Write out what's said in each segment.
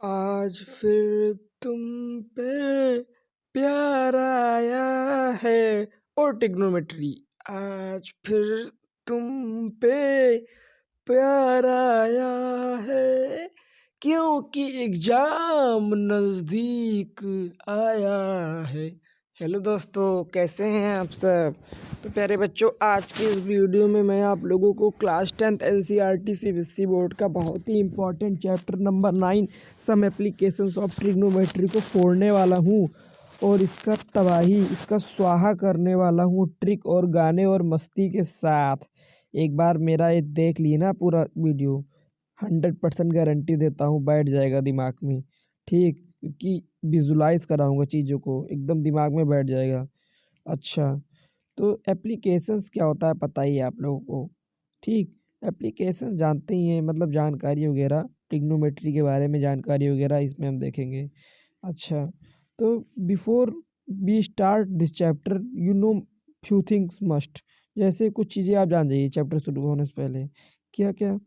आज फिर तुम पे प्यार आया है और ट्रिग्नोमेट्री। आज फिर तुम पे प्यार आया है क्योंकि एग्जाम नजदीक आया है। हेलो दोस्तों, कैसे हैं आप सब। तो प्यारे बच्चों, आज की इस वीडियो में मैं आप लोगों को class 10th NCERT CBSE board का बहुत ही important chapter number 9 some applications of trigonometry को फोड़ने वाला हूँ और इसका तबाही, इसका स्वाहा करने वाला हूँ ट्रिक और गाने और मस्ती के साथ। एक बार मेरा ये देख लिए ना पूरा वीडियो, 100% गारंटी देता हूँ बैठ जाएगा दिमाग में। ठीक, क्योंकि विजुलाइज कराऊंगा चीज़ों को, एकदम दिमाग में बैठ जाएगा। अच्छा, तो एप्लीकेशंस क्या होता है पता ही है आप लोगों को। ठीक, एप्लीकेशन जानते ही हैं, मतलब जानकारी वगैरह ट्रिग्नोमेट्री के बारे में जानकारी वगैरह इसमें हम देखेंगे। अच्छा, तो before we start this chapter you know few things must. जैसे कुछ चीज़ें आप जान जाइए चैप्टर शुरू होने से पहले। क्या क्या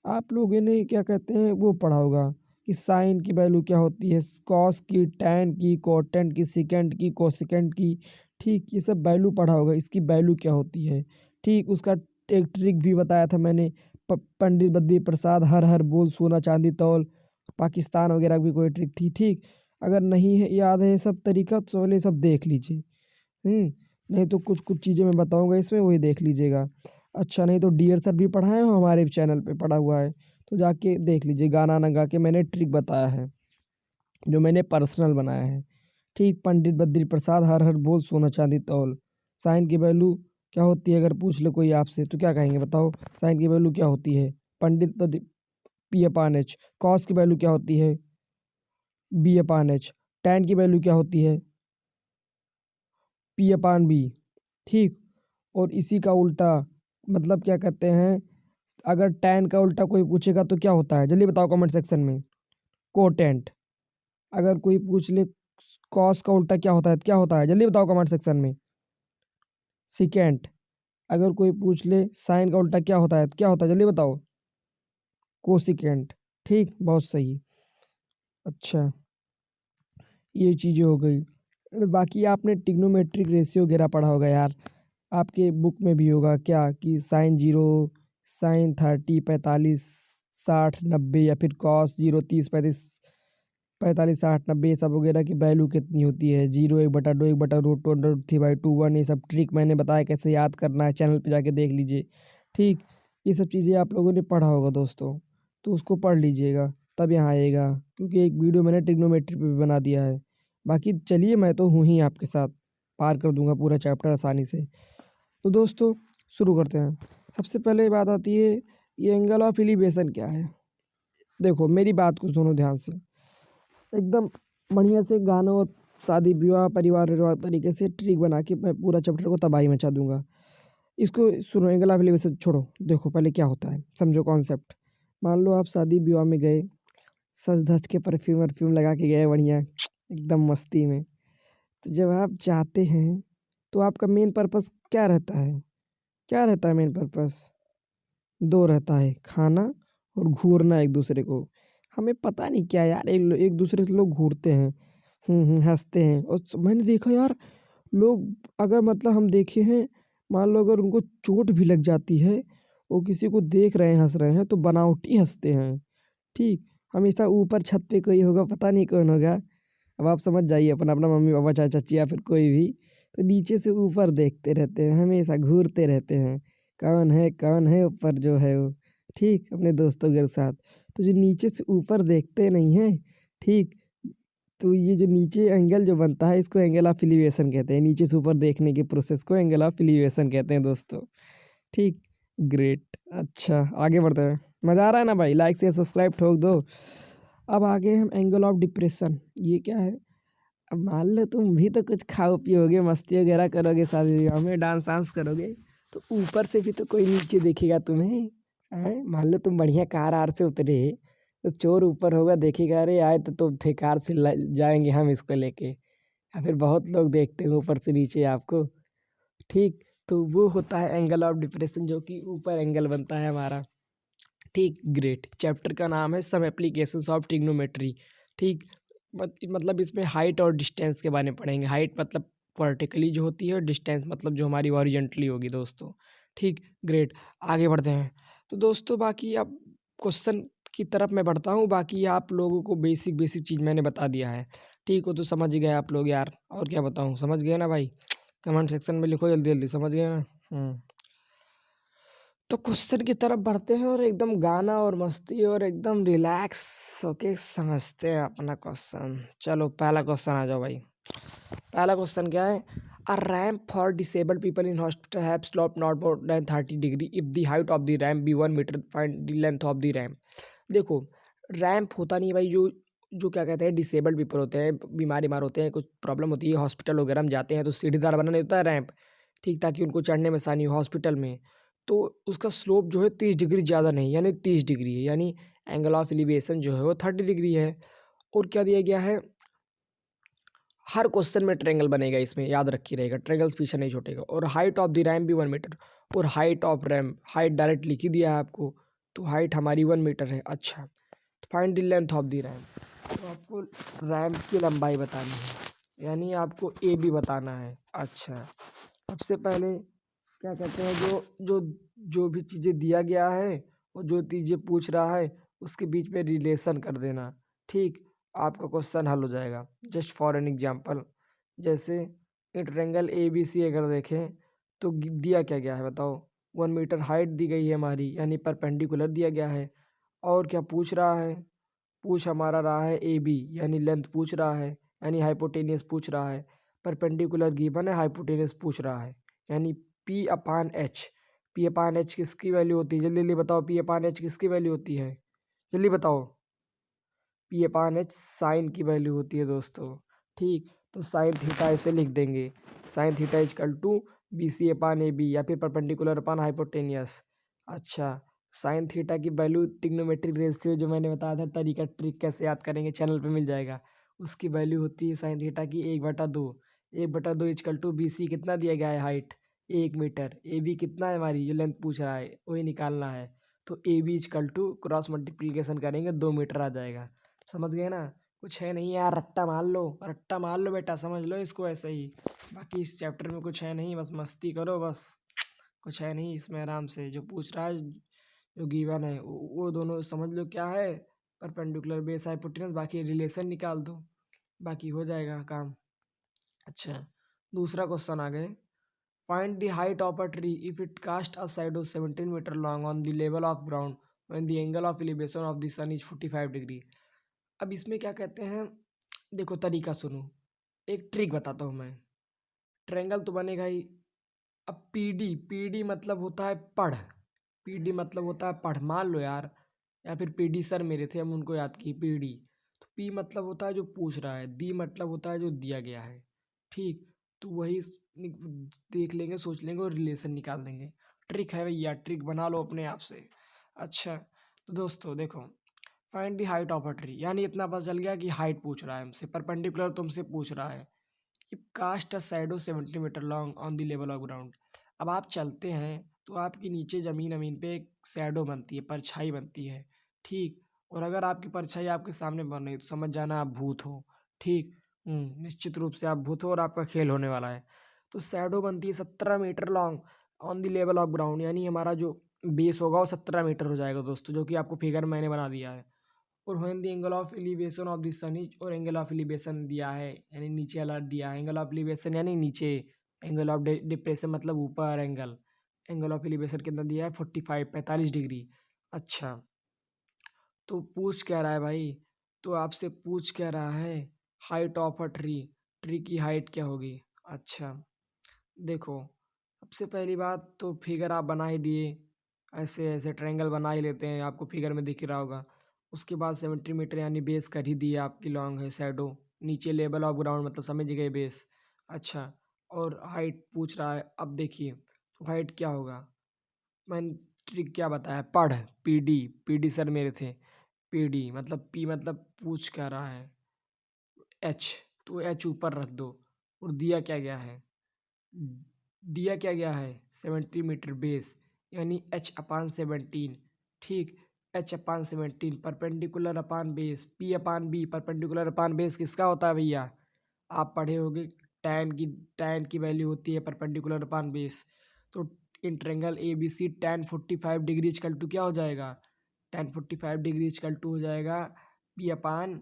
आप लोगों ने क्या कहते हैं वो पढ़ा होगा कि साइन की वैल्यू क्या होती है, कॉस की, टैन की, कोटेंट की, सेकेंड की, कोसेकेंट की। ठीक, ये सब वैल्यू पढ़ा होगा, इसकी वैल्यू क्या होती है। ठीक, उसका एक ट्रिक भी बताया था मैंने। पंडित बद्री प्रसाद, हर हर बोल, सोना चांदी तौल, पाकिस्तान वगैरह की कोई ट्रिक थी। ठीक, अगर नहीं है याद है ये सब तरीका तो पहले सब देख लीजिए। नहीं तो कुछ कुछ चीज़ें मैं बताऊंगा इसमें, वही देख लीजिएगा। अच्छा, नहीं तो डियर सर भी पढ़ाए हैं, हमारे चैनल पे पढ़ा हुआ है, तो जाके देख लीजिए। गाना ना गा के मैंने ट्रिक बताया है जो मैंने पर्सनल बनाया है। ठीक, पंडित बद्री प्रसाद, हर हर बोल, सोना चांदी तौल। साइन की वैल्यू क्या होती है अगर पूछ ले कोई आपसे तो क्या कहेंगे बताओ। साइन की वैल्यू क्या होती है, Pandit Badri P upon H. Cos की वैल्यू क्या होती है, बी अपान एच। टैन की वैल्यू क्या होती है, पी अपान बी। ठीक, और इसी का उल्टा मतलब क्या कहते हैं, अगर टैन का उल्टा कोई पूछेगा तो क्या होता है, जल्दी बताओ कमेंट सेक्शन में। कोटेंट। अगर कोई पूछ ले कॉस का उल्टा क्या होता है, क्या होता है, जल्दी बताओ कमेंट सेक्शन में। सिकेंट। अगर कोई पूछ ले साइन का उल्टा क्या होता है, क्या होता है, जल्दी बताओ। कोसिकेंट। ठीक, बहुत सही। अच्छा, ये चीज़ें हो गई। बाकी आपने ट्रिग्नोमेट्रिक रेशियो वगैरह पढ़ा होगा यार, आपके बुक में भी होगा क्या कि साइन 0, साइन 30, 45, 60, 90, या फिर कॉस 0, 30, 35, 45, 60, 90, ये सब वगैरह की वैल्यू कितनी होती है। 0, 1/2, 1/√2, √3/2, 1, ये सब ट्रिक मैंने बताया कैसे याद करना है, चैनल पे जाके देख लीजिए। ठीक, ये सब चीज़ें आप लोगों ने पढ़ा होगा दोस्तों, तो उसको पढ़ लीजिएगा तब यहाँ आएगा, क्योंकि एक वीडियो मैंने ट्रिग्नोमेट्री पे भी बना दिया है। बाकी चलिए, मैं तो हूँ ही आपके साथ, पार कर दूंगा पूरा चैप्टर आसानी से। तो दोस्तों शुरू करते हैं। सबसे पहले बात आती है, ये एंगल ऑफ एलिवेशन क्या है। देखो मेरी बात को सुनो ध्यान से, एकदम बढ़िया से गानों और शादी विवाह परिवार विवाह तरीके से ट्रिक बना के मैं पूरा चैप्टर को तबाही मचा दूंगा। इसको सुनो, एंगल ऑफ एलिवेशन छोड़ो, देखो पहले क्या होता है, समझो कॉन्सेप्ट। मान लो आप शादी विवाह में गए, सज धज के परफ्यूम वर्फ्यूम लगा के गए बढ़िया एकदम मस्ती में। तो जब आप जाते हैं तो आपका मेन पर्पस क्या रहता है, क्या रहता है मेन पर्पस। दो रहता है, खाना और घूरना एक दूसरे को। हमें पता नहीं क्या यार, एक दूसरे से लोग घूरते हैं, हंसते हैं। और मैंने देखा यार, लोग अगर मतलब हम देखे हैं, मान लो अगर उनको चोट भी लग जाती है, वो किसी को देख रहे हैं हंस रहे हैं तो बनावटी हंसते हैं। ठीक, हमेशा ऊपर छत पे कोई होगा, पता नहीं कौन होगा, अब आप समझ जाइए, अपना अपना मम्मी पापा चाचा चाची या फिर कोई भी, तो नीचे से ऊपर देखते रहते हैं, हमेशा घूरते रहते हैं, कौन है ऊपर जो है वो। ठीक, अपने दोस्तों के साथ। तो जो नीचे से ऊपर देखते नहीं हैं, ठीक, तो ये जो नीचे एंगल जो बनता है इसको एंगल ऑफ एलिवेशन कहते हैं। नीचे से ऊपर देखने के प्रोसेस को एंगल ऑफ एलिवेशन कहते हैं दोस्तों। ठीक, ग्रेट। अच्छा, आगे बढ़ते हैं। मज़ा आ रहा है ना भाई, लाइक से सब्सक्राइब ठोक दो। अब आगे हम एंगल ऑफ डिप्रेशन, ये क्या है। अब मान लो तुम भी तो कुछ खाओ पियोगे, मस्ती वगैरह करोगे, शादी विवाह में डांस वांस करोगे, तो ऊपर से भी तो कोई नीचे देखेगा तुम्हें। हैं? मान लो तुम बढ़िया कार आर से उतरे, तो चोर ऊपर होगा, देखेगा अरे आए तो तुम थे कार से, जाएंगे हम इसको लेके। या फिर बहुत लोग देखते हैं ऊपर से नीचे आपको। ठीक, तो वो होता है एंगल ऑफ डिप्रेशन, जो कि ऊपर एंगल बनता है हमारा। ठीक, ग्रेट। चैप्टर का नाम है सम एप्लीकेशंस ऑफ ट्रिग्नोमेट्री। ठीक, मतलब इसमें हाइट और डिस्टेंस के बारे में पढ़ेंगे। हाइट मतलब वर्टिकली जो होती है और डिस्टेंस मतलब जो हमारी हॉरिजॉन्टली होगी दोस्तों। ठीक, ग्रेट। आगे बढ़ते हैं। तो दोस्तों बाकी अब क्वेश्चन की तरफ मैं बढ़ता हूँ। बाकी आप लोगों को बेसिक बेसिक चीज़ मैंने बता दिया है। ठीक हो तो समझ गए आप लोग यार, और क्या बताऊँ, समझ गए ना भाई? कमेंट सेक्शन में लिखो जल्दी जल्दी, समझ गए ना? तो क्वेश्चन की तरफ बढ़ते हैं और एकदम गाना और मस्ती और एकदम रिलैक्स होके समझते हैं अपना क्वेश्चन। चलो पहला क्वेश्चन आ जाओ भाई। पहला क्वेश्चन क्या है? A ramp for disabled people in hospital have slope not more than 30 degree if the height of the ramp be 1 metre, find the length of the ramp. देखो, रैम्प होता नहीं भाई, जो जो क्या कहते हैं, डिसेबल्ड पीपल होते हैं, बीमार होते हैं, कुछ प्रॉब्लम होती है, हॉस्पिटल वगैरह में जाते हैं तो सीढ़ीदार बना नहीं होता है रैम्प। ठीक, ताकि उनको चढ़ने में आसानी हो हॉस्पिटल में। तो उसका स्लोप जो है 30 डिग्री ज़्यादा नहीं, यानी 30 डिग्री है, यानी एंगल ऑफ एलिवेशन जो है वो 30 डिग्री है। और क्या दिया गया है? हर क्वेश्चन में ट्रायंगल बनेगा, इसमें याद रखिए रहेगा, ट्रायंगल्स पीछे नहीं छूटेगा। और हाइट ऑफ द रैम्प भी 1 मीटर, और height of ramp, height direct लिख ही दिया है आपको, तो हाइट हमारी 1 मीटर है। अच्छा, तो find the length of the ramp, तो आपको रैम्प की लंबाई बतानी है, यानी आपको ए बी बताना है। अच्छा, सबसे पहले क्या कहते हैं, जो जो जो भी चीज़ें दिया गया है और जो चीज़ें पूछ रहा है उसके बीच में रिलेशन कर देना। ठीक, आपका क्वेश्चन हल हो जाएगा। जस्ट फॉर एन एग्जांपल, जैसे ट्रायंगल ए बी सी अगर देखें तो दिया क्या गया है बताओ? 1 मीटर हाइट दी गई है हमारी, यानी परपेंडिकुलर दिया गया है। और क्या पूछ रहा है? पूछ हमारा रहा है ए बी, यानी लेंथ पूछ रहा है, यानी हाइपोटेनियस पूछ रहा है। परपेंडिकुलर गिवन है, हाइपोटेनियस पूछ रहा है, यानी P upon H. P upon H किसकी वैल्यू होती है? जल्दी जल्दी बताओ, पी अपान एच किसकी वैल्यू होती है? जल्दी बताओ। पी अपान एच साइन की वैल्यू होती है दोस्तों। ठीक, तो साइन थीटा ऐसे लिख देंगे, sine theta equal to B C upon A B, या फिर परपेंडिकुलर अपान हाइपोटेनियस। अच्छा, साइन थीटा की वैल्यू ट्रिग्नोमेट्रिक रेशियो जो मैंने बताया था तरीका, ट्रिक कैसे याद करेंगे, चैनल पे मिल जाएगा। उसकी वैल्यू होती है साइन थीटा की 1/2। 1/2 इजकल टू बी सी कितना दिया गया है? Height 1 metre. ए बी कितना है हमारी, जो लेंथ पूछ रहा है वही निकालना है। तो A B equal to cross multiplication करेंगे 2 मीटर आ जाएगा। समझ गए ना? कुछ है नहीं यार, रट्टा मार लो, रट्टा मार लो बेटा, समझ लो इसको ऐसे ही। बाकी इस चैप्टर में कुछ है नहीं, बस मस्ती करो बस। कुछ है नहीं इसमें, आराम से जो पूछ रहा है, जो गिवन है वो दोनों समझ लो क्या है, परपेंडिकुलर बेस हाइपोटेनस, बाकी रिलेशन निकाल दो, बाकी हो जाएगा काम। अच्छा, दूसरा क्वेश्चन आ गए। Find the height of a tree if it cast a shadow 17 metre long on the level of ground when the angle of elevation of the sun is 45 degree. अब इसमें क्या कहते हैं, देखो तरीका सुनो, एक ट्रिक बताता हूँ मैं। ट्रायंगल तो बनेगा ही। अब पीडी, पीडी मतलब होता है पढ़, पीडी मतलब होता है पढ़, मान लो यार, या फिर पीडी सर मेरे थे, हम उनको याद की पीडी। तो पी मतलब होता है जो पूछ रहा है, दी मतलब होता है जो दिया गया है। ठीक, तो वही देख लेंगे, सोच लेंगे और रिलेशन निकाल देंगे। ट्रिक है भैया, ट्रिक बना लो अपने आप से। अच्छा, तो दोस्तों देखो, find the height of a tree, यानी इतना पता चल गया कि हाइट पूछ रहा है हमसे, परपेंडिकुलर तुमसे पूछ रहा है। If cast a shadow 70 metre long on the level of ground. अब आप चलते हैं तो आपके नीचे ज़मीन अमीन पे एक शैडो बनती है, परछाई बनती है। ठीक, और अगर आपकी परछाई आपके सामने बन रही है तो समझ जाना आप भूत हो। ठीक, निश्चित रूप से आप भूत हो और आपका खेल होने वाला है। तो शैडो बनती है 17 metre long on the level of ground, यानी हमारा जो बेस होगा वो 17 मीटर हो जाएगा दोस्तों, जो कि आपको फिगर मैंने बना दिया है। और when the angle of elevation of the sun is, और एंगल ऑफ एलिवेशन दिया है यानी नीचे वाला दिया है, एंगल ऑफ एलिवेशन यानी नीचे, एंगल ऑफ डिप्रेशन मतलब ऊपर, एंगल ऑफ एलिवेशन कितना दिया है? 45 डिग्री। अच्छा, तो पूछ क्या रहा है भाई? तो आपसे पूछ क्या रहा है? Height of a tree, tree की हाइट क्या होगी? अच्छा, देखो, सबसे पहली बात तो फिगर आप बना ही दिए, ऐसे ऐसे ट्रायंगल बना ही लेते हैं, आपको फिगर में दिख रहा होगा। उसके बाद 70 मीटर यानी बेस कर ही दिए, आपकी लॉन्ग है शैडो, नीचे लेवल ऑफ ग्राउंड मतलब समझ गए बेस। अच्छा, और हाइट पूछ रहा है, अब देखिए तो हाइट क्या होगा? मैंने ट्रिक क्या बताया? पढ़, पीडी, पीडी सर मेरे थे। पीडी मतलब पी मतलब पूछ क्या रहा है, एच, तो एच ऊपर रख दो। और दिया क्या गया है? दिया क्या गया है? 70 मीटर बेस, यानी एच अपान 17। ठीक, H upon 17 perpendicular upon base P upon B. Perpendicular upon base किसका होता है भैया? आप पढ़े होगे टैन की वैल्यू होती है परपेंडिकुलर अपान बेस। तो in triangle A B C tan 45 degree equal to क्या हो जाएगा? tan 45 डिग्री इक्वल टू हो जाएगा P upon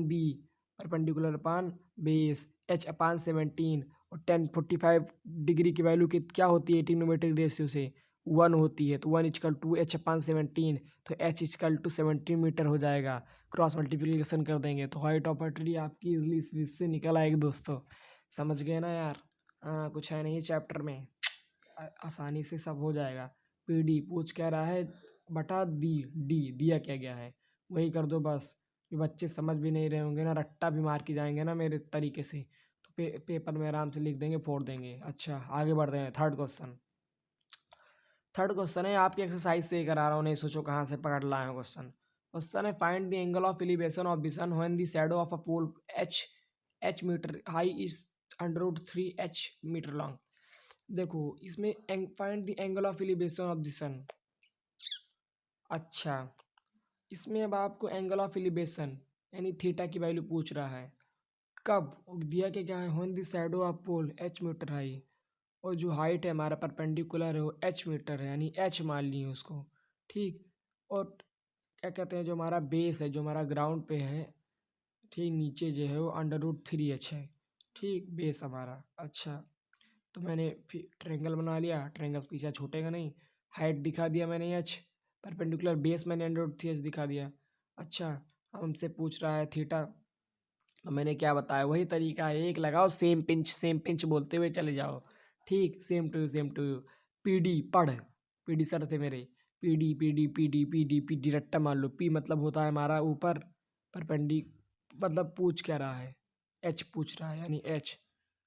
B perpendicular upon base H upon 17। और tan 45 डिग्री की वैल्यू क्या होती है ट्रिग्नोमेट्रिक रेशियो से? 1 होती है। तो 1 इक्वल टू एच अपान 17, तो एच इक्वल टू 17 मीटर हो जाएगा। क्रॉस मल्टीप्लिकेशन कर देंगे तो हाइट ऑफ अ ट्री आपकी इजली इससे निकल आएगी दोस्तों। समझ गए ना यार? हाँ, कुछ है नहीं चैप्टर में, आसानी से सब हो जाएगा। पी डी पूछ क्या रहा है बटा डी, डी दिया क्या गया है वही कर दो बस। ये बच्चे समझ भी नहीं रहे होंगे ना, रट्टा भी मार के जाएंगे ना मेरे तरीके से, तो पेपर में आराम से लिख देंगे, फोड़ देंगे। अच्छा आगे बढ़ते हैं। थर्ड क्वेश्चन है, आपकी एक्सरसाइज से करा रहा हूँ, नहीं सोचो कहाँ से पकड़ लाए हो क्वेश्चन। क्वेश्चन है find the angle of elevation of the sun when the shadow of a pole H metre high is √3 h metre long. देखो इसमें find the angle of elevation of the sun. अच्छा, इसमें अब आपको angle of elevation यानी theta की value पूछ रहा है। कब दिया क्या है? When the shadow of pole h metre high, और जो हाइट है हमारा परपेंडिकुलर है वो h मीटर है, यानी h मान ली उसको। ठीक, और क्या कहते हैं जो हमारा बेस है, जो हमारा ग्राउंड पे है, ठीक नीचे जो है वो √3h है। ठीक, बेस हमारा। अच्छा, तो मैंने फिर ट्रायंगल बना लिया, ट्रायंगल पीछे छूटेगा नहीं। हाइट दिखा दिया मैंने h, परपेंडिकुलर बेस मैंने √3h दिखा दिया। अच्छा, अब हमसे पूछ रहा है थीटा, तो मैंने क्या बताया वही तरीका है, एक लगाओ सेम पिंच बोलते हुए चले जाओ। ठीक, सेम टू यू। पीडी पढ़, पीडी सर थे मेरे। पीडी रट्टा मान लो। पी मतलब होता है हमारा ऊपर, परपेंडी मतलब पूछ क्या रहा है? एच पूछ रहा है, यानी एच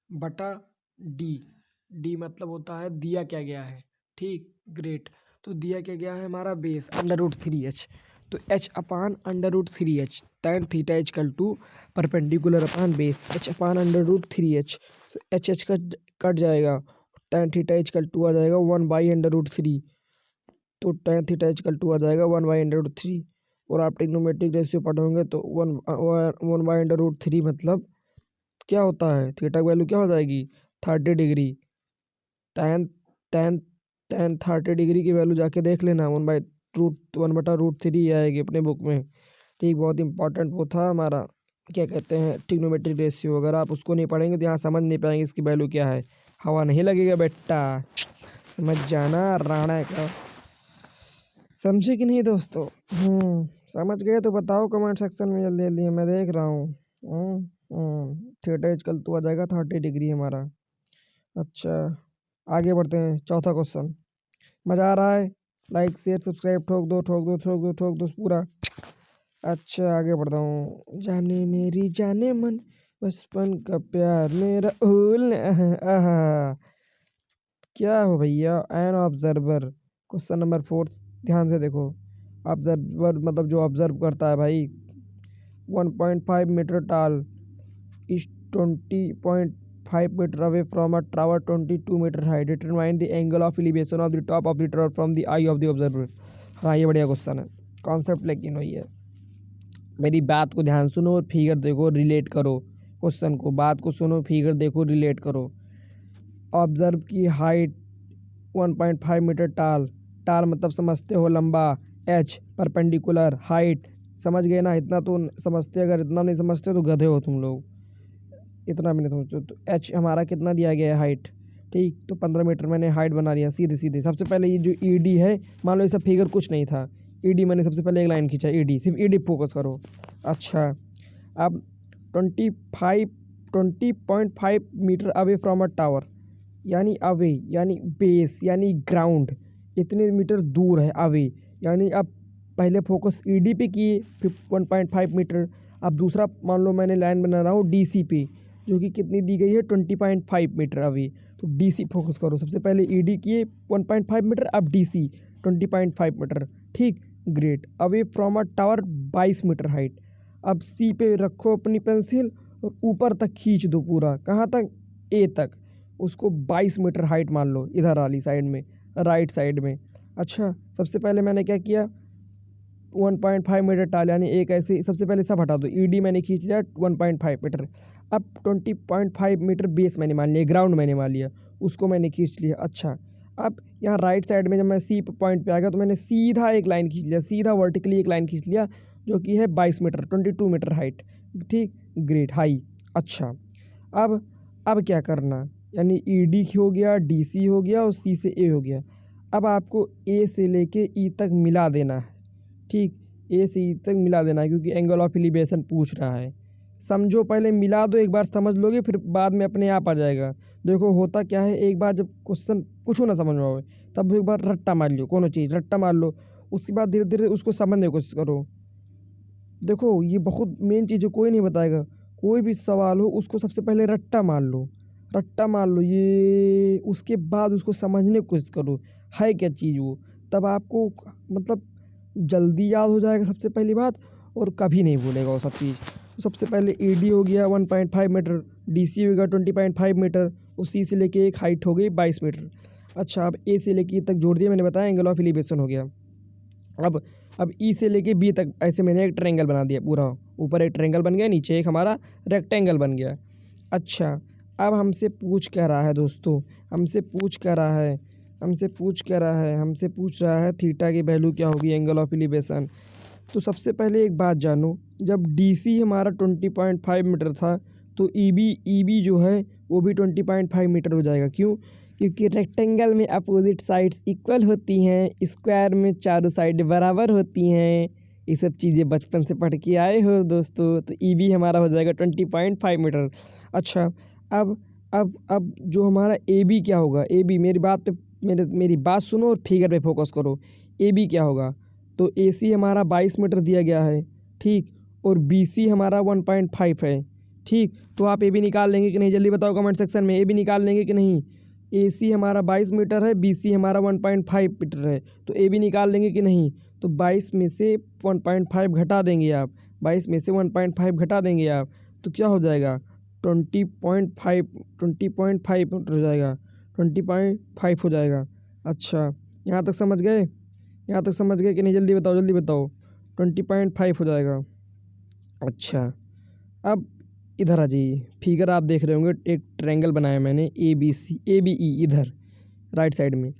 बटा डी। डी मतलब होता है दिया क्या गया है। ठीक, ग्रेट। तो दिया क्या गया है हमारा बेस √3h, तो h upon √3h tan theta equal to perpendicular upon base h upon √3h। तो एच कट जाएगा, tan थीटा इक्वल टू आ जाएगा 1/√3। तो tan थीटा इक्वल टू आ जाएगा 1/√3। और आप ट्रिग्नोमेट्रिक रेशियो पढ़ोगे तो 1/√3 मतलब क्या होता है? थीटा की वैल्यू क्या हो जाएगी? 30 degree. tan tan tan 30 degree की वैल्यू जाके देख लेना, 1/√3 आएगी अपने बुक में। ठीक, बहुत इंपॉर्टेंट वो था हमारा, क्या कहते हैं ट्रिग्नोमेट्रिक रेशियो। अगर आप उसको नहीं पढ़ेंगे तो यहाँ समझ नहीं पाएंगे इसकी वैल्यू क्या है। हवा नहीं लगेगा बेटा, समझ जाना राणा का। समझे कि नहीं दोस्तों? समझ गए तो बताओ कमेंट सेक्शन में जल्दी जल्दी, मैं देख रहा हूँ। थीटा इक्वल टू आ जाएगा 30 डिग्री हमारा। अच्छा, आगे बढ़ते हैं। चौथा क्वेश्चन, मज़ा आ रहा है? लाइक शेयर सब्सक्राइब ठोक दो पूरा। अच्छा, आगे बढ़ता हूँ। जाने मेरी जाने मन बचपन का प्यार मेरा आहा, क्या हो भैया? एन ऑब्जर्वर, क्वेश्चन नंबर 4 ध्यान से देखो। ऑब्जर्वर मतलब जो ऑब्जर्व करता है भाई। 1.5 metre tall is 20.5 metre away from a tower 22 metre high. Determine the angle of elevation of the top of the tower from the eye of the observer. हाँ, ये बढ़िया क्वेश्चन है, कॉन्सेप्ट लेकिन वही है। मेरी बात को ध्यान सुनो और फिगर देखो, रिलेट करो क्वेश्चन को। बात को सुनो, फिगर देखो, रिलेट करो। ऑब्जर्व की हाइट 1.5 मीटर टाल, टाल मतलब समझते हो लंबा, एच परपेंडिकुलर हाइट, समझ गए ना? इतना तो समझते, अगर इतना नहीं समझते तो गधे हो तुम लोग, इतना भी नहीं समझते। तो एच हमारा कितना दिया गया है हाइट। ठीक, तो 15 मीटर मैंने हाइट बना लिया सीधे सीधे। सबसे पहले ये जो ई डी है, मान लो ये सब फिगर कुछ नहीं था, ई डी मैंने सबसे पहले एक लाइन खींचा, ई डी, सिर्फ ई डी फोकस करो। अच्छा, अब 20.5 metre away from a tower, यानी अवे यानी बेस यानी ग्राउंड, इतने मीटर दूर है अवे। यानी अब पहले फोकस ई डी पे किए, फिर 1.5 मीटर। अब दूसरा मान लो मैंने लाइन बना रहा हूँ डी सी पे, जो कि कितनी दी गई है 20.5 मीटर अवे। तो डी सी फोकस करो, सबसे पहले ई डी किए 1.5 मीटर, अब डी सी 20.5 मीटर। ठीक, great. Away from a tower 22 metre height. अब सी पे रखो अपनी पेंसिल और ऊपर तक खींच दो पूरा, कहाँ तक? ए तक। उसको 22 मीटर हाइट मान लो, इधर वाली साइड में, राइट साइड में। अच्छा, सबसे पहले मैंने क्या किया, 1.5 मीटर टाल, यानी एक ऐसे सबसे पहले सब हटा दो। ईडी मैंने खींच लिया 1.5 मीटर। अब 20.5 मीटर बेस मैंने मान लिया, ग्राउंड मैंने मान लिया, उसको मैंने खींच लिया। अच्छा, अब यहाँ राइट साइड में जब मैं सी पॉइंट पे आ गया तो मैंने सीधा एक लाइन खींच लिया, सीधा वर्टिकली एक लाइन खींच लिया जो कि है 22 मीटर, 22 मीटर हाइट। ठीक, ग्रेट, हाई। अच्छा, अब क्या करना, यानी ईडी हो गया, डीसी हो गया और सी से ए हो गया। अब आपको ए से लेके ई तक मिला देना है। ठीक, ए से ई तक मिला देना है क्योंकि एंगल ऑफ एलिवेशन पूछ रहा है। समझो, पहले मिला दो, एक बार समझ लोगे फिर बाद में अपने आप आ जाएगा। देखो होता क्या है, एक बार जब क्वेश्चन कुछ ना समझ में आवे तब एक बार रट्टा मार लो, कोनो चीज़ रट्टा मार लो, उसके बाद धीरे धीरे उसको समझने की कोशिश करो। देखो ये बहुत मेन चीज़ है, कोई नहीं बताएगा। कोई भी सवाल हो उसको सबसे पहले रट्टा मार लो, रट्टा मार लो ये, उसके बाद उसको समझने की कोशिश करो है क्या चीज़ वो, तब आपको मतलब जल्दी याद हो जाएगा सबसे पहली बात, और कभी नहीं भूलेगा वो सब चीज़। तो सबसे पहले ईडी हो गया 1.5 मीटर, डीसी हो गया 20.5 मीटर, और सी से लेके एक हाइट हो गई 22 मीटर। अच्छा, अब ए से लेके तक जोड़ दिया मैंने, बताया एंगल ऑफ एलिवेशन हो गया। अब ई से लेके बी तक ऐसे मैंने एक ट्रायंगल बना दिया पूरा, ऊपर एक ट्रायंगल बन गया, नीचे एक हमारा रेक्टेंगल बन गया। अच्छा, अब हमसे पूछ क्या रहा है दोस्तों, हमसे पूछ रहा है थीटा की वैल्यू क्या होगी, एंगल ऑफ एलिवेशन। तो सबसे पहले एक बात जानो, जब डीसी हमारा 20.5 मीटर था तो ईबी जो है वो भी 20.5 मीटर हो जाएगा। क्यों? क्योंकि रेक्टेंगल में अपोजिट साइड्स इक्वल होती हैं, स्क्वायर में चारों साइड बराबर होती हैं। ये सब चीज़ें बचपन से पढ़ के आए हो दोस्तों। तो ईबी हमारा हो जाएगा 20.5 मीटर। अच्छा, अब जो हमारा ए बी क्या होगा, ए बी मेरी बात सुनो और फिगर पे फोकस करो। ए बी क्या होगा, तो ए सी हमारा 22 मीटर दिया गया है, ठीक, और बी सी हमारा 1.5 है। ठीक, तो आप ए बी निकाल लेंगे कि नहीं, जल्दी बताओ कमेंट सेक्शन में, ए बी निकाल लेंगे कि नहीं। ए सी हमारा 22 मीटर है, बी सी हमारा 1.5 मीटर है, तो ए बी निकाल लेंगे कि नहीं। तो 22 में से 1.5 घटा देंगे आप, 22 में से 1.5 घटा देंगे आप, तो क्या हो जाएगा 20.5 हो जाएगा, 20.5 हो जाएगा। अच्छा, यहाँ तक समझ गए, यहाँ तक समझ गए कि नहीं, जल्दी बताओ 20.5 हो जाएगा। अच्छा, अब इधर आ जाइए, फिगर आप देख रहे होंगे, एक ट्रायंगल बनाया मैंने ए बी ई इधर राइट साइड में,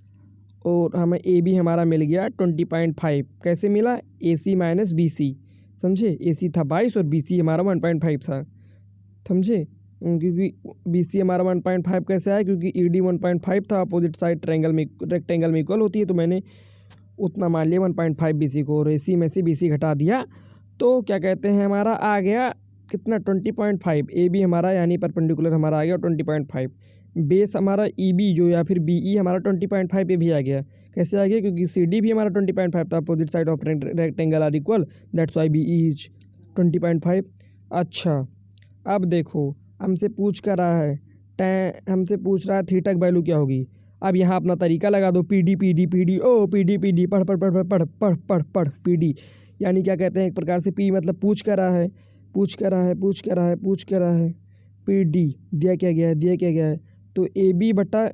और हमें ए बी हमारा मिल गया 20.5। कैसे मिला, ए सी माइनस बी सी, समझे, ए सी था 22 और बी सी हमारा 1.5 था, समझे। क्योंकि बी सी हमारा 1.5 कैसे आया, क्योंकि ई डी 1.5 था, अपोजिट साइड रेक्टेंगल में इक्वल होती है, तो मैंने उतना मान लिया 1.5 बी सी को, और ए सी में से बी सी घटा दिया, तो क्या कहते हैं हमारा आ गया कितना 20.5। ए बी हमारा यानी परपेंडिकुलर हमारा आ गया 20.5। बेस हमारा ई बी जो या फिर बी ई हमारा 20.5 पे भी आ गया। कैसे आ गया, क्योंकि सी डी भी हमारा 20.5 था, opposite side of rectangle are equal, that's why B E is 20.5। अच्छा, अब देखो हमसे पूछ कर रहा है हमसे पूछ रहा है थीटा की वैल्यू क्या होगी। अब यहाँ अपना तरीका लगा दो, पी डी पढ़ पी डी, यानी क्या कहते हैं एक प्रकार से पी मतलब पूछ कर रहा है, पी डी दिया क्या गया है, तो ए बी बटा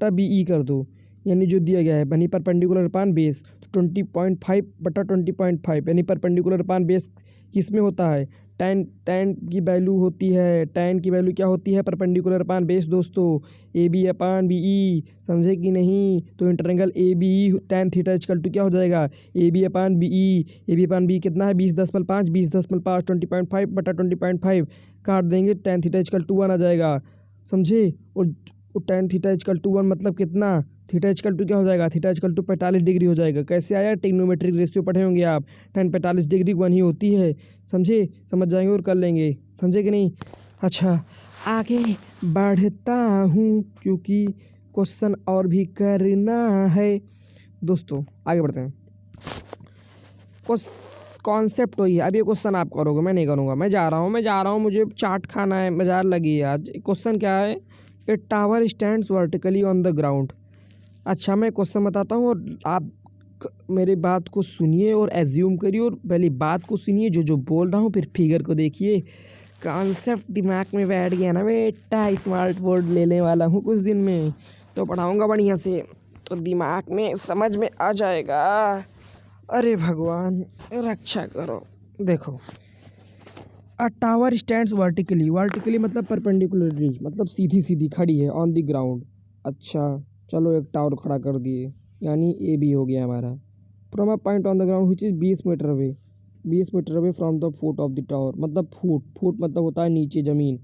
बी ई कर दो, यानी जो दिया गया है बनी परपेंडिकुलर अपान बेस, तो 20.5 बटा 20.5, यानी परपेंडिकुलर अपान बेस किस में होता है, टैन की वैल्यू होती है, टैन की वैल्यू क्या होती है, परपेंडिकुलर अपान बेस दोस्तों, ए बी अपान बी ई, समझे कि नहीं। तो in triangle A B E tan theta equal to क्या हो जाएगा, ए बी अपान बी कितना है 20.5 20.5 बटा 20.5 काट देंगे, टैन थीटा इक्वल टू 1 आ जाएगा, समझे। और टैन थीटा इक्वल टू 1 मतलब कितना, थीटा इक्वल टू क्या हो जाएगा, थीटा इक्वल टू 45 डिग्री हो जाएगा। कैसे आया, ट्रिग्नोमेट्रिक रेशियो पढ़े होंगे आप, टैन 45 डिग्री 1 ही होती है, समझे, समझ जाएंगे और कर लेंगे, समझे कि नहीं। अच्छा, आगे बढ़ता हूँ क्योंकि क्वेश्चन और भी करना है दोस्तों, आगे बढ़ते हैं। कॉन्सेप्ट वही है, अब ये क्वेश्चन आप करोगे, मैं नहीं करूँगा, मैं जा रहा हूँ, मुझे चाट खाना है, बाजार लगी है आज। क्वेश्चन क्या है, ए tower stands vertically on the ground. अच्छा, मैं क्वेश्चन बताता हूँ और आप मेरी बात को सुनिए और एज्यूम करिए, और पहले बात को सुनिए जो बोल रहा हूँ, फिर फिगर को देखिए। कॉन्सेप्ट दिमाग में बैठ गया ना बेटा, स्मार्ट बोर्ड लेने वाला हूँ कुछ दिन में, तो पढ़ाऊँगा बढ़िया से, तो दिमाग में समझ में आ जाएगा। अरे भगवान रक्षा करो। देखो, अ टावर स्टैंड्स वर्टिकली, वर्टिकली मतलब परपेंडिकुलरली, मतलब सीधी सीधी खड़ी है ऑन द ग्राउंड। अच्छा, चलो एक टावर खड़ा कर दिए, यानी ए बी हो गया हमारा। From a point on the ground which is 20 metre away, 20 metre away from the foot of the tower, मतलब फुट, फुट मतलब होता है नीचे ज़मीन,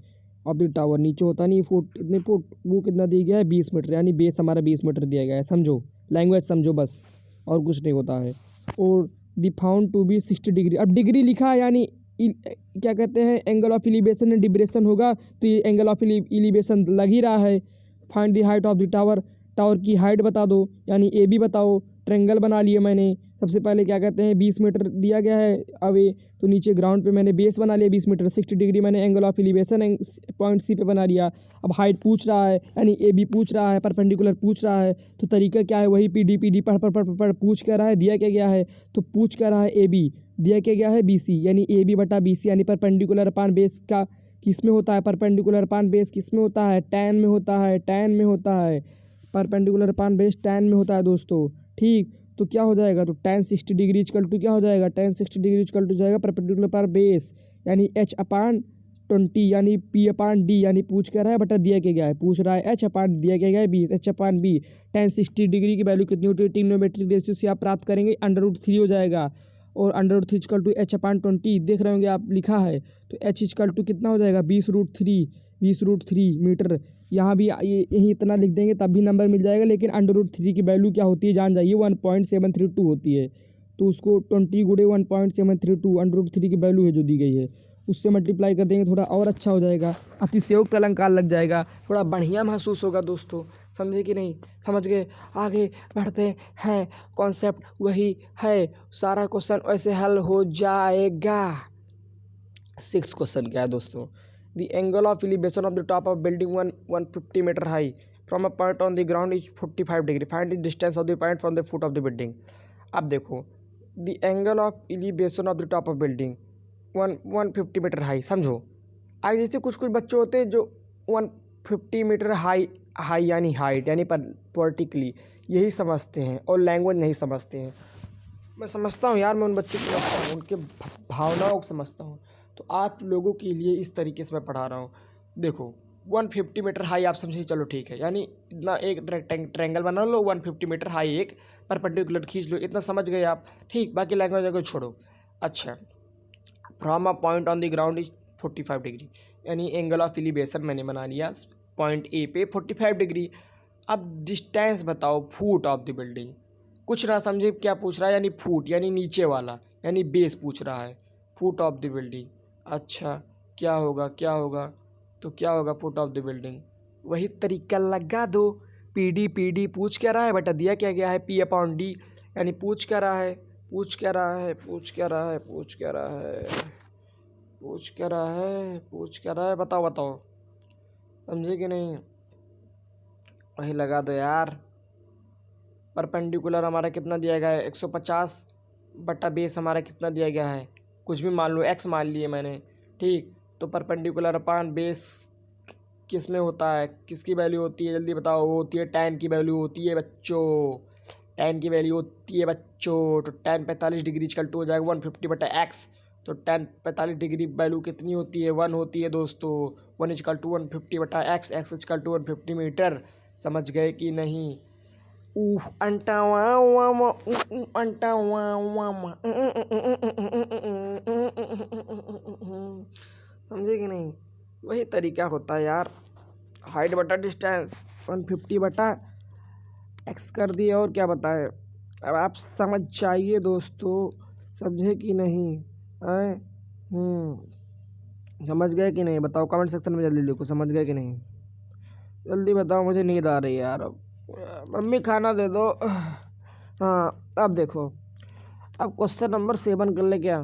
ऑफ द टावर नीचे होता नहीं फुट, इतने फुट, वो कितना दिया गया है 20 मीटर, यानी बेस हमारा 20 मीटर दिया गया है। समझो, लैंग्वेज समझो बस, और कुछ नहीं होता है। और दी फाउंड टू बी 60 डिग्री, अब डिग्री लिखा है यानी क्या कहते हैं, एंगल ऑफ एलिवेशन एंड डिब्रेशन होगा, तो ये एंगल ऑफ एलिवेशन लग ही रहा है। Find the height of the tower, tower की हाइट बता दो, यानी ए बी बताओ। ट्रेंगल बना लिए मैंने। सबसे पहले क्या कहते हैं 20 मीटर दिया गया है अवे, तो नीचे ग्राउंड पे मैंने बेस बना लिया 20 मीटर, 60 डिग्री मैंने angle of elevation point C पे बना लिया। अब हाइट पूछ रहा है, यानी ए बी पूछ रहा है, परपेंडिकुलर पूछ रहा है, तो तरीका क्या है, वही पी डी पढ़ पूछ कर रहा है, दिया क्या गया है, तो पूछ कर रहा है ए बी, दिया क्या गया है बी सी, यानी ए बी बटा बी सी, यानी परपेंडिकुलर अपान बेस का किस में होता है, परपेंडिकुलर अपान बेस किस में होता है, टैन में होता है, टैन में होता है, परपेंडिकुलर अपान बेस टैन में होता है दोस्तों। ठीक, तो क्या हो जाएगा, तो tan 60 डिग्री इक्वल टू क्या हो जाएगा, tan 60 डिग्री इक्वल टू जाएगा परपेंडिकुलर पर बेस, यानी h/20, यानी p/d, यानी पूछ कर रहा है बटा दिया क्या गया है, पूछ रहा है h/, दिया क्या गया है 20, h/b। tan 60 डिग्री की वैल्यू कितनी होती है, ट्रिग्नोमेट्रिक रेशियो से आप प्राप्त करेंगे, √3 हो जाएगा, और √3 इक्वल टू h/20 देख रहे होंगे आप, लिखा है, तो h इक्वल टू कितना हो जाएगा 20√3 मीटर। यहाँ भी यही इतना लिख देंगे तब भी नंबर मिल जाएगा, लेकिन √3 की वैल्यू क्या होती है जान जाइए, 1.732 होती है, तो उसको 20 गुणे 1.732 √3 की वैल्यू है जो दी गई है, उससे मल्टीप्लाई कर देंगे, थोड़ा और अच्छा हो जाएगा, अतिशयोक्त अलंकार लग जाएगा, थोड़ा बढ़िया महसूस होगा दोस्तों। समझे कि नहीं, समझ गए। आगे बढ़ते हैं, कॉन्सेप्ट वही है, सारा क्वेश्चन वैसे हल हो जाएगा। 6th क्वेश्चन क्या है दोस्तों, the angle of elevation of the top of building 150 metre high from a point on the ground is 45 degree, find the distance of the point from the foot of the building. अब देखो, the angle of elevation of the top of building 150 metre high, समझो। आज जैसे कुछ कुछ बच्चे होते हैं जो 150 मीटर हाई, हाई यानी हाइट यानी वर्टिकली यही समझते हैं और लैंग्वेज नहीं समझते हैं। मैं समझता हूँ यार, मैं उन बच्चों को समझता हूँ, उनके भावनाओं को समझता हूँ, तो आप लोगों के लिए इस तरीके से मैं पढ़ा रहा हूँ। देखो, 150 मीटर हाई आप समझिए, चलो ठीक है, यानी इतना एक ट्रेंगल बना लो, 150 मीटर हाई एक परपेंडिकुलर खींच लो, इतना समझ गए आप। ठीक, बाकी लैंग्वेज को छोड़ो। अच्छा, from a point on the ground is 45 degree, यानी एंगल ऑफ एलिवेशन मैंने बना लिया पॉइंट ए पे 45 डिग्री। अब डिस्टेंस बताओ फुट ऑफ द बिल्डिंग, कुछ ना समझे क्या पूछ रहा है, यानी फुट यानी नीचे वाला, यानी बेस पूछ रहा है, फुट ऑफ द बिल्डिंग। अच्छा, क्या होगा क्या होगा, तो क्या होगा फुट ऑफ द बिल्डिंग, वही तरीका लगा दो, पी डी पूछ क्या रहा है बटा दिया क्या गया है p/d, यानी पूछ क्या रहा है, पूछ क्या रहा है, पूछ क्या रहा है, पूछ क्या रहा है, पूछ क्या रहा है, पूछ क्या रहा है, बताओ बताओ, समझे कि नहीं, वही लगा दो यार। परपेंडिकुलर हमारा कितना दिया गया है 150 बटा बेस हमारा कितना दिया गया है, कुछ भी मान लो, x मान लिए मैंने। ठीक, तो परपेंडिकुलर अपान बेस किस में होता है, किसकी वैल्यू होती है, जल्दी बताओ, वो होती है टैन की वैल्यू होती है बच्चों, टैन की वैल्यू होती है बच्चों। तो टैन 45 डिग्री इक्वल टू हो जाएगा 150 बटा एक्स, तो टैन 45 डिग्री वैल्यू कितनी होती है, 1 होती है दोस्तों। 1 इक्वल टू 150 बटा X, X equal to 150 metre. समझ गए कि नहीं। अंटा वामा अंटा वामा, समझे कि नहीं, वही तरीका होता है यार। हाइट बटा डिस्टेंस 150 बटा एक्स कर दिए, और क्या बताएं। अब आप समझ जाइए दोस्तों, समझे कि नहीं, आए समझ गए कि नहीं, बताओ कमेंट सेक्शन में जल्दी लिखो, समझ गए कि नहीं, जल्दी बताओ, मुझे नींद आ रही है यार, अब मम्मी खाना दे दो। हाँ, अब देखो, अब क्वेश्चन नंबर 7 कर ले क्या,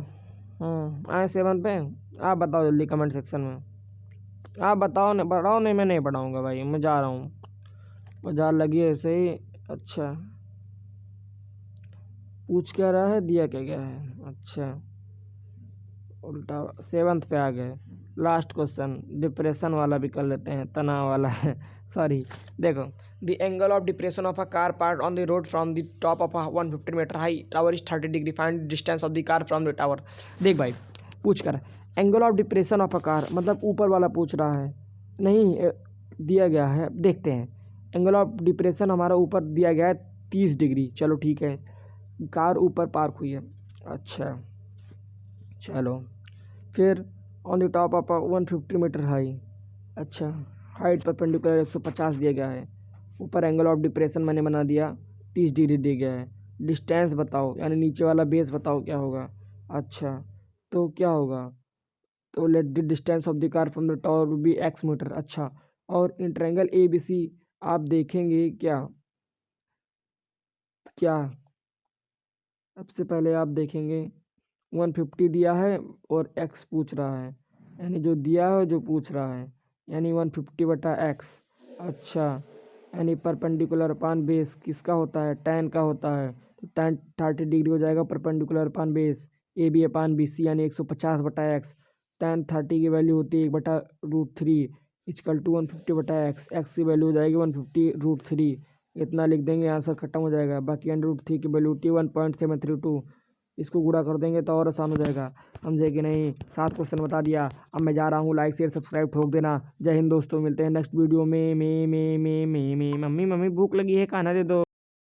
आए 7 पे, आप बताओ जल्दी कमेंट सेक्शन में, आप बताओ, नहीं पढ़ाओ, नहीं मैं नहीं पढ़ाऊँगा भाई, मैं जा रहा हूँ, बाजार लगी है ऐसे ही। अच्छा, पूछ क्या रहा है, दिया क्या गया है, अच्छा, उल्टा 7th पे आ गए। लास्ट क्वेश्चन डिप्रेशन वाला भी कर लेते हैं, तनाव वाला है सॉरी। देखो, the angle of depression of a car park on the road from the top of a 150 metre high tower is 30 degree, find distance of the car from the tower. देख भाई, पूछ कर angle of depression of a car मतलब ऊपर वाला पूछ रहा है, नहीं दिया गया है, देखते हैं। एंगल ऑफ डिप्रेशन हमारा ऊपर दिया गया है 30 डिग्री, चलो ठीक है, कार ऊपर पार्क हुई है, अच्छा चलो। फिर on the top of 150 metre high, अच्छा हाइट परपेंडिकुलर 150 दिया गया है, ऊपर एंगल ऑफ डिप्रेशन मैंने बना दिया 30 डिग्री दिया गया है, डिस्टेंस बताओ यानी नीचे वाला बेस बताओ क्या होगा। अच्छा तो क्या होगा, तो let the distance of the car from the tower will be X metre. अच्छा, और इन ट्रायंगल ए बी सी आप देखेंगे क्या, क्या सबसे पहले आप देखेंगे 150 दिया है और x पूछ रहा है, यानी जो दिया है जो पूछ रहा है, यानी 150/x। अच्छा, यानी परपेंडिकुलर अपान बेस किसका होता है, tan का होता है, तो tan 30 डिग्री हो जाएगा perpendicular upon base A B upon B C, यानी 150/x। tan 30 की वैल्यू होती है 1/√3 इक्वल टू 150/x, x की वैल्यू हो जाएगी 150√3, इतना लिख देंगे आंसर खत्म हो जाएगा। बाकी √3 की वैल्यू होती है 1.732, इसको गुणा कर देंगे तो और आसान हो जाएगा, समझे कि नहीं। 7 क्वेश्चन बता दिया, अब मैं जा रहा हूँ, लाइक शेयर सब्सक्राइब ठोक देना। जय हिंद दोस्तों, मिलते हैं नेक्स्ट वीडियो में। मम्मी भूख लगी है, खाना दे दो।